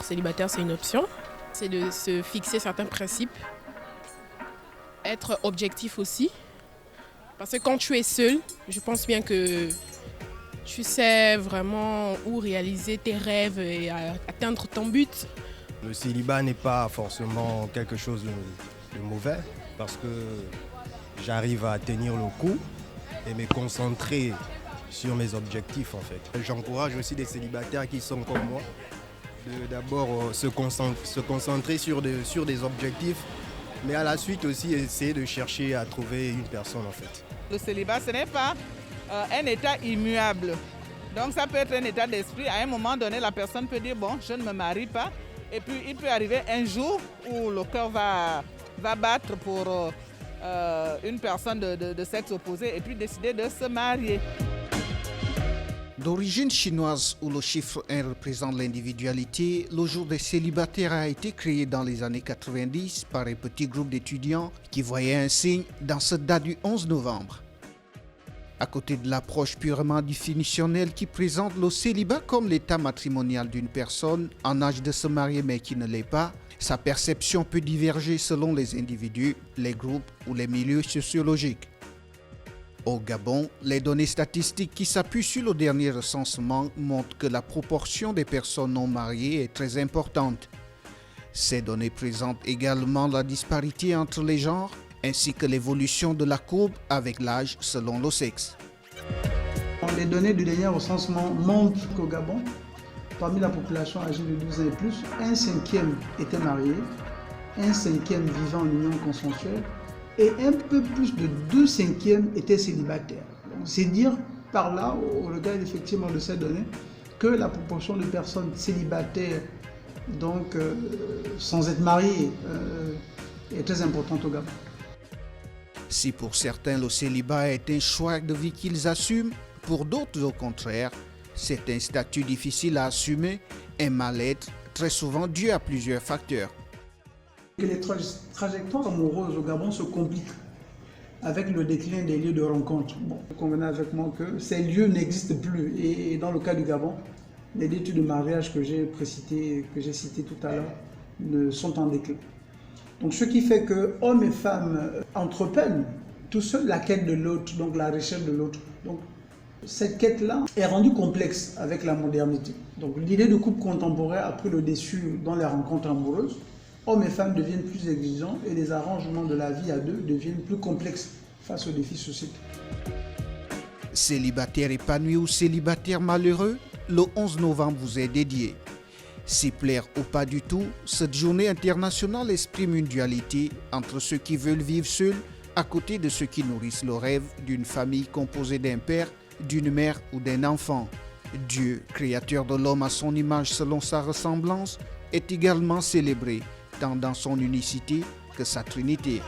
être célibataire, c'est une option. C'est de se fixer certains principes. Être objectif aussi. Parce que quand tu es seul, je pense bien que tu sais vraiment où réaliser tes rêves et atteindre ton but. Le célibat n'est pas forcément quelque chose de mauvais parce que j'arrive à tenir le coup et me concentrer sur mes objectifs en fait. J'encourage aussi des célibataires qui sont comme moi de d'abord se concentrer sur des objectifs, mais à la suite aussi essayer de chercher à trouver une personne en fait. Le célibat, ce n'est pas un état immuable. Donc ça peut être un état d'esprit. À un moment donné, la personne peut dire, bon, je ne me marie pas. Et puis il peut arriver un jour où le cœur va battre pour une personne de sexe opposé et puis décider de se marier. D'origine chinoise où le chiffre 1 représente l'individualité, le jour des célibataires a été créé dans les années 90 par un petit groupe d'étudiants qui voyaient un signe dans cette date du 11 novembre. À côté de l'approche purement définitionnelle qui présente le célibat comme l'état matrimonial d'une personne en âge de se marier mais qui ne l'est pas, sa perception peut diverger selon les individus, les groupes ou les milieux sociologiques. Au Gabon, les données statistiques qui s'appuient sur le dernier recensement montrent que la proportion des personnes non mariées est très importante. Ces données présentent également la disparité entre les genres ainsi que l'évolution de la courbe avec l'âge selon le sexe. Les données du dernier recensement montrent qu'au Gabon, parmi la population âgée de 12 ans et plus, 1/5 était marié, 1/5 vivant en union consensuelle et un peu plus de 2/5 étaient célibataires. C'est dire par là, au regard effectivement de ces données, que la proportion de personnes célibataires, donc sans être mariées, est très importante au Gabon. Si pour certains le célibat est un choix de vie qu'ils assument, pour d'autres au contraire, c'est un statut difficile à assumer, un mal-être très souvent dû à plusieurs facteurs. Les trajectoires amoureuses au Gabon se compliquent avec le déclin des lieux de rencontre. Bon, vous convenez avec moi que ces lieux n'existent plus et dans le cas du Gabon, les études de mariage que j'ai citées tout à l'heure sont en déclin. Donc ce qui fait que hommes et femmes entreprennent tout seul la quête de l'autre, donc la recherche de l'autre. Donc cette quête-là est rendue complexe avec la modernité. Donc l'idée de couple contemporain a pris le dessus dans les rencontres amoureuses. Hommes et femmes deviennent plus exigeants et les arrangements de la vie à deux deviennent plus complexes face aux défis sociétaux. Célibataire épanoui ou célibataire malheureux, le 11 novembre vous est dédié. S'y plaire ou pas du tout, cette journée internationale exprime une dualité entre ceux qui veulent vivre seuls à côté de ceux qui nourrissent le rêve d'une famille composée d'un père, d'une mère ou d'un enfant. Dieu, créateur de l'homme à son image selon sa ressemblance, est également célébré tant dans son unicité que sa trinité.